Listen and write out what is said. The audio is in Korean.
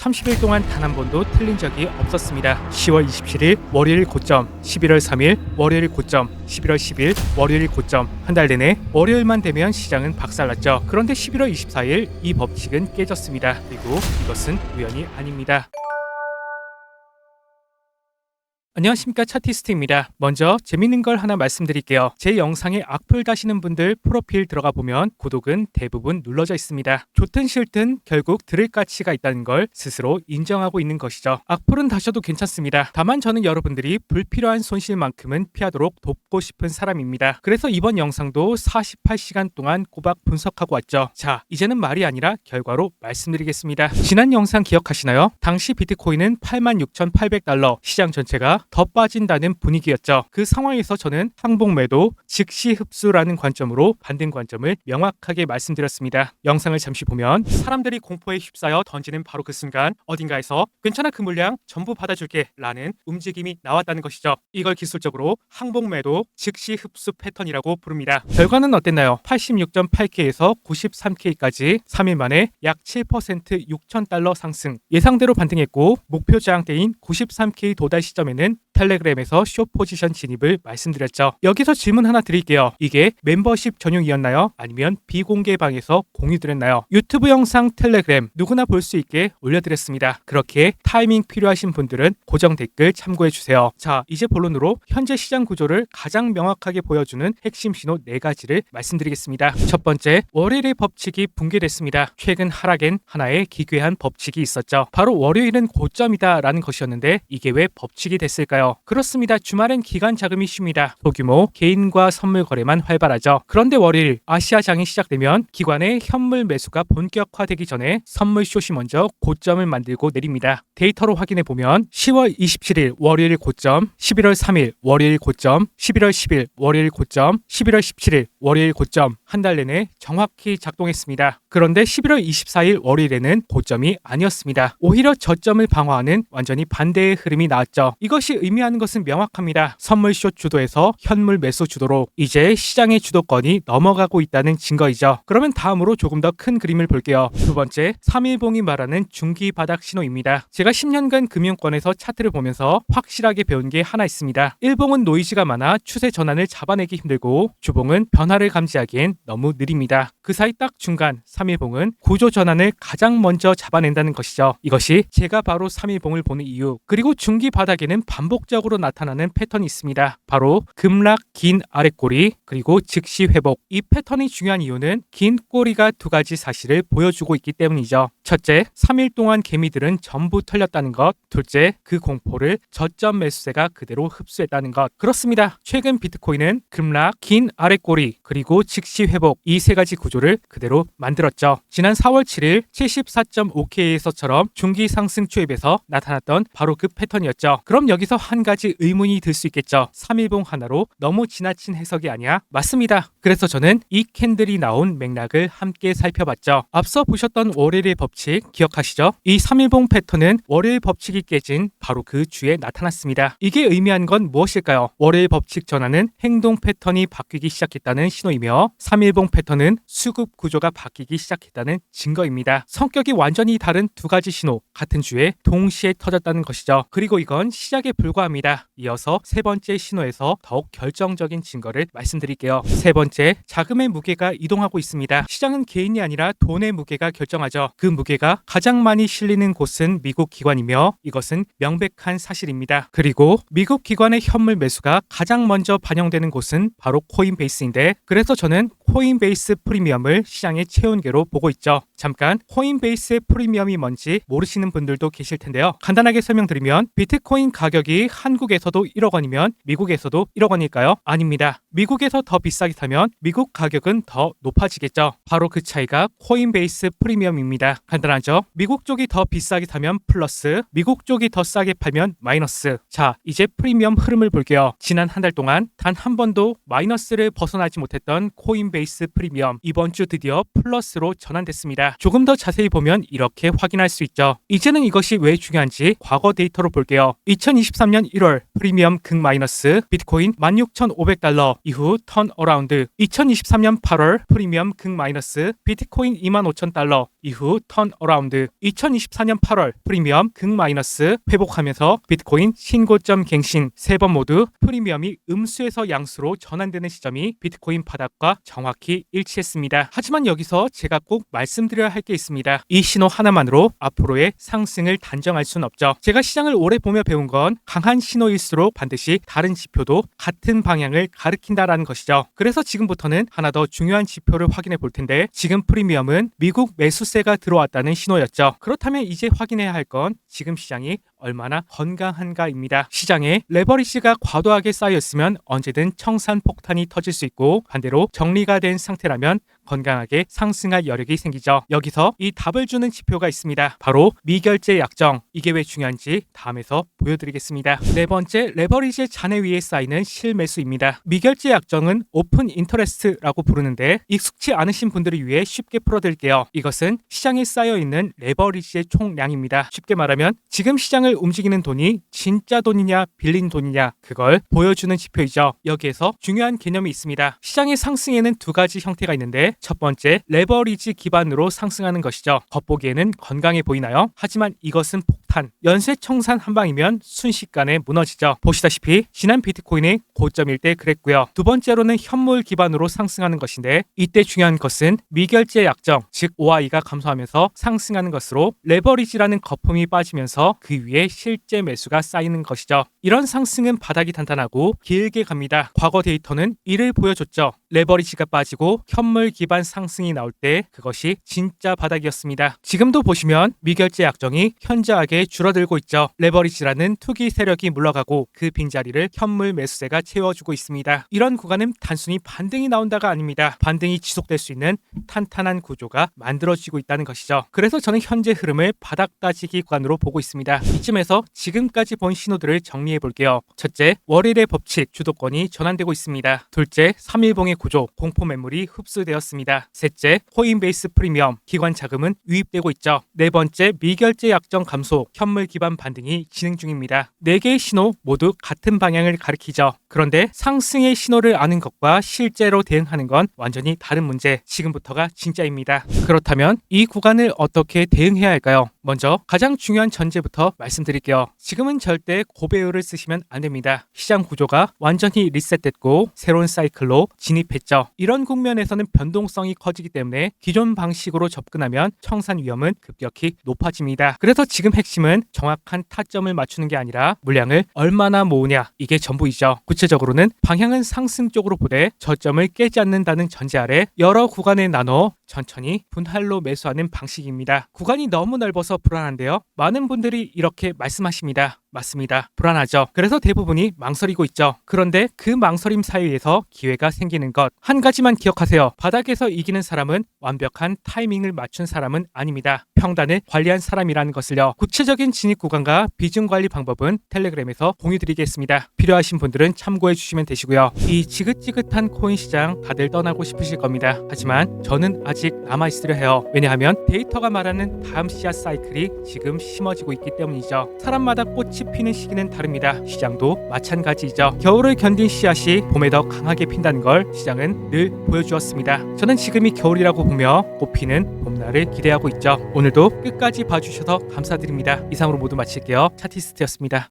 30일 동안 단 한 번도 틀린 적이 없었습니다. 10월 27일 월요일 고점, 11월 3일 월요일 고점, 11월 10일 월요일 고점. 한 달 내내 월요일만 되면 시장은 박살났죠. 그런데 11월 24일 이 법칙은 깨졌습니다. 그리고 이것은 우연이 아닙니다. 안녕하십니까, 차티스트입니다. 먼저 재밌는 걸 하나 말씀드릴게요. 제 영상에 악플 다시는 분들 프로필 들어가 보면 구독은 대부분 눌러져 있습니다. 좋든 싫든 결국 들을 가치가 있다는 걸 스스로 인정하고 있는 것이죠. 악플은 다셔도 괜찮습니다. 다만 저는 여러분들이 불필요한 손실만큼은 피하도록 돕고 싶은 사람입니다. 그래서 이번 영상도 48시간 동안 꼬박 분석하고 왔죠. 자, 이제는 말이 아니라 결과로 말씀드리겠습니다. 지난 영상 기억하시나요? 당시 비트코인은 86,800달러, 시장 전체가 더 빠진다는 분위기였죠. 그 상황에서 저는 항복 매도, 즉시 흡수라는 관점으로 반등 관점을 명확하게 말씀드렸습니다. 영상을 잠시 보면 사람들이 공포에 휩싸여 던지는 바로 그 순간 어딘가에서 괜찮아, 그 물량 전부 받아줄게 라는 움직임이 나왔다는 것이죠. 이걸 기술적으로 항복 매도, 즉시 흡수 패턴이라고 부릅니다. 결과는 어땠나요? 86.8K에서 93K까지 3일 만에 약 7% 6,000달러 상승. 예상대로 반등했고 목표 저항대인 93K 도달 시점에는 텔레그램에서 숏 포지션 진입을 말씀드렸죠. 여기서 질문 하나 드릴게요. 이게 멤버십 전용이었나요? 아니면 비공개 방에서 공유드렸나요? 유튜브 영상 텔레그램 누구나 볼 수 있게 올려드렸습니다. 그렇게 타이밍 필요하신 분들은 고정 댓글 참고해주세요. 자, 이제 본론으로 현재 시장 구조를 가장 명확하게 보여주는 핵심 신호 4가지를 말씀드리겠습니다. 첫 번째, 월요일의 법칙이 붕괴됐습니다. 최근 하락엔 하나의 기괴한 법칙이 있었죠. 바로 월요일은 고점이다 라는 것이었는데 이게 왜 법칙이 됐을까요? 그렇습니다. 주말엔 기관 자금이 쉽니다. 소규모 개인과 선물 거래만 활발하죠. 그런데 월요일 아시아장이 시작되면 기관의 현물 매수가 본격화되기 전에 선물 숏이 먼저 고점을 만들고 내립니다. 데이터로 확인해 보면 10월 27일 월요일 고점, 11월 3일 월요일 고점, 11월 10일 월요일 고점, 11월 17일 월요일 고점, 한 달 내내 정확히 작동했습니다. 그런데 11월 24일 월요일에는 고점이 아니었습니다. 오히려 저점을 방어하는 완전히 반대의 흐름이 나왔죠. 이것이 의미하는 것은 명확합니다. 선물숏 주도에서 현물 매수 주도로 이제 시장의 주도권이 넘어가고 있다는 증거이죠. 그러면 다음으로 조금 더 큰 그림을 볼게요. 두 번째, 3일봉이 말하는 중기 바닥 신호입니다. 제가 10년간 금융권에서 차트를 보면서 확실하게 배운 게 하나 있습니다. 일봉은 노이즈가 많아 추세 전환을 잡아내기 힘들고 주봉은 변화를 감지하기엔 너무 느립니다. 그 사이 딱 중간 3일봉은 구조 전환을 가장 먼저 잡아낸다는 것이죠. 이것이 제가 바로 3일봉을 보는 이유. 그리고 중기 바닥에는 반복적으로 나타나는 패턴이 있습니다. 바로 급락, 긴 아랫꼬리, 그리고 즉시 회복. 이 패턴이 중요한 이유는 긴 꼬리가 두 가지 사실을 보여주고 있기 때문이죠. 첫째, 3일 동안 개미들은 전부 털렸다는 것. 둘째, 그 공포를 저점 매수세가 그대로 흡수했다는 것. 그렇습니다. 최근 비트코인은 급락, 긴 아랫꼬리, 그리고 즉시 회복, 이 세 가지 구조를 그대로 만들었죠. 지난 4월 7일 74.5K에서처럼 중기 상승 초입에서 나타났던 바로 그 패턴이었죠. 그럼 여기서 한 가지 의문이 들 수 있겠죠. 3일봉 하나로 너무 지나친 해석이 아니야? 맞습니다. 그래서 저는 이 캔들이 나온 맥락을 함께 살펴봤죠. 앞서 보셨던 월요일의 법칙 기억하시죠? 이 3일봉 패턴은 월요일 법칙이 깨진 바로 그 주에 나타났습니다. 이게 의미한 건 무엇일까요? 월요일 법칙 전환은 행동 패턴이 바뀌기 시작했다는 신호이며 3일봉 패턴은 수급 구조가 바뀌기 시작했다는 증거입니다. 성격이 완전히 다른 두 가지 신호, 같은 주에 동시에 터졌다는 것이죠. 그리고 이건 시작에 불과합니다. 이어서 세 번째 신호에서 더욱 결정적인 증거를 말씀드릴게요. 세 번째, 자금의 무게가 이동하고 있습니다. 시장은 개인이 아니라 돈의 무게가 결정하죠. 그 무게가 가장 많이 실리는 곳은 미국 기관이며 이것은 명백한 사실입니다. 그리고 미국 기관의 현물 매수가 가장 먼저 반영되는 곳은 바로 코인베이스인데, 그래서 저는 코인베이스 프리미엄을 시장의 체온계로 보고 있죠. 잠깐 코인베이스의 프리미엄이 뭔지 모르시는 분들도 계실 텐데요. 간단하게 설명드리면 비트코인 가격이 한국에서도 1억 원이면 미국에서도 1억 원일까요? 아닙니다. 미국에서 더 비싸게 사면 미국 가격은 더 높아지겠죠. 바로 그 차이가 코인베이스 프리미엄입니다. 간단하죠? 미국 쪽이 더 비싸게 사면 플러스, 미국 쪽이 더 싸게 팔면 마이너스. 자, 이제 프리미엄 흐름을 볼게요. 지난 한 달 동안 단 한 번도 마이너스를 벗어나지 못했던 코인베이스 베이스 프리미엄 이번 주 드디어 플러스로 전환됐습니다. 조금 더 자세히 보면 이렇게 확인할 수 있죠. 이제는 이것이 왜 중요한지 과거 데이터로 볼게요. 2023년 1월 프리미엄 극 마이너스 비트코인 16,500달러 이후 턴 어라운드. 2023년 8월 프리미엄 극 마이너스 비트코인 25,000달러 이후 턴 어라운드. 2024년 8월 프리미엄 극 마이너스 회복하면서 비트코인 신고점 갱신. 세 번 모두 프리미엄이 음수에서 양수로 전환되는 시점이 비트코인 바닥과 정확히 일치했습니다. 하지만 여기서 제가 꼭 말씀드려야 할 게 있습니다. 이 신호 하나만으로 앞으로의 상승을 단정할 순 없죠. 제가 시장을 오래 보며 배운 건 강한 신호일수록 반드시 다른 지표도 같은 방향을 가리킨다라는 것이죠. 그래서 지금부터는 하나 더 중요한 지표를 확인해 볼 텐데, 지금 프리미엄은 미국 매수세가 들어왔다는 신호였죠. 그렇다면 이제 확인해야 할 건 지금 시장이 얼마나 건강한가입니다. 시장에 레버리지가 과도하게 쌓였으면 언제든 청산 폭탄이 터질 수 있고, 반대로 정리가 된 상태라면 건강하게 상승할 여력이 생기죠. 여기서 이 답을 주는 지표가 있습니다. 바로 미결제 약정. 이게 왜 중요한지 다음에서 보여드리겠습니다. 네 번째, 레버리지 잔해 위에 쌓이는 실매수입니다. 미결제 약정은 오픈 인터레스트라고 부르는데, 익숙치 않으신 분들을 위해 쉽게 풀어드릴게요. 이것은 시장에 쌓여있는 레버리지의 총량입니다. 쉽게 말하면 지금 시장을 움직이는 돈이 진짜 돈이냐 빌린 돈이냐, 그걸 보여주는 지표이죠. 여기에서 중요한 개념이 있습니다. 시장의 상승에는 두 가지 형태가 있는데, 첫 번째, 레버리지 기반으로 상승하는 것이죠. 겉보기에는 건강해 보이나요? 하지만 이것은 폭탄, 연쇄 청산 한 방이면 순식간에 무너지죠. 보시다시피 지난 비트코인의 고점일 때 그랬고요. 두 번째로는 현물 기반으로 상승하는 것인데, 이때 중요한 것은 미결제 약정, 즉 OI가 감소하면서 상승하는 것으로 레버리지라는 거품이 빠지면서 그 위에 실제 매수가 쌓이는 것이죠. 이런 상승은 바닥이 단단하고 길게 갑니다. 과거 데이터는 이를 보여줬죠. 레버리지가 빠지고 현물 기반 상승이 나올 때 그것이 진짜 바닥이었습니다. 지금도 보시면 미결제 약정이 현저하게 줄어들고 있죠. 레버리지라는 투기 세력이 물러가고 그 빈자리를 현물 매수세가 채워주고 있습니다. 이런 구간은 단순히 반등이 나온다가 아닙니다. 반등이 지속될 수 있는 탄탄한 구조가 만들어지고 있다는 것이죠. 그래서 저는 현재 흐름을 바닥 따지기 구간으로 보고 있습니다. 이쯤에서 지금까지 본 신호들을 정리해 볼게요. 첫째, 월일의 법칙, 주도권이 전환되고 있습니다. 둘째, 3일봉의 구조, 공포 매물이 흡수되었습니다. 셋째, 코인베이스 프리미엄, 기관 자금은 유입되고 있죠. 네 번째, 미결제 약정 감소, 현물 기반 반등이 진행 중입니다. 네 개의 신호 모두 같은 방향을 가리키죠. 그런데 상승의 신호를 아는 것과 실제로 대응하는 건 완전히 다른 문제. 지금부터가 진짜입니다. 그렇다면 이 구간을 어떻게 대응해야 할까요? 먼저 가장 중요한 전제부터 말씀드릴게요. 지금은 절대 고배율을 쓰시면 안 됩니다. 시장 구조가 완전히 리셋됐고 새로운 사이클로 진입했죠. 이런 국면에서는 변동성이 커지기 때문에 기존 방식으로 접근하면 청산 위험은 급격히 높아집니다. 그래서 지금 핵심은 정확한 타점을 맞추는 게 아니라 물량을 얼마나 모으냐, 이게 전부이죠. 구체적으로는 방향은 상승 쪽으로 보되 저점을 깨지 않는다는 전제 아래 여러 구간에 나눠 천천히 분할로 매수하는 방식입니다. 구간이 너무 넓어서 불안한데요. 많은 분들이 이렇게 말씀하십니다. 맞습니다. 불안하죠. 그래서 대부분이 망설이고 있죠. 그런데 그 망설임 사이에서 기회가 생기는 것, 한 가지만 기억하세요. 바닥에서 이기는 사람은 완벽한 타이밍을 맞춘 사람은 아닙니다. 평단을 관리한 사람이라는 것을요. 구체적인 진입 구간과 비중 관리 방법은 텔레그램에서 공유드리겠습니다. 필요하신 분들은 참고해 주시면 되시고요. 이 지긋지긋한 코인 시장 다들 떠나고 싶으실 겁니다. 하지만 저는 아직 남아있으려 해요. 왜냐하면 데이터가 말하는 다음 씨앗 사이클이 지금 심어지고 있기 때문이죠. 사람마다 꽃이 피는 시기는 다릅니다. 시장도 마찬가지죠. 겨울을 견딘 씨앗이 봄에 더 강하게 핀다는 걸 시장은 늘 보여주었습니다. 저는 지금이 겨울이라고 보며 꽃피는 봄날을 기대하고 있죠. 오늘도 끝까지 봐주셔서 감사드립니다. 이상으로 모두 마칠게요. 차티스트였습니다.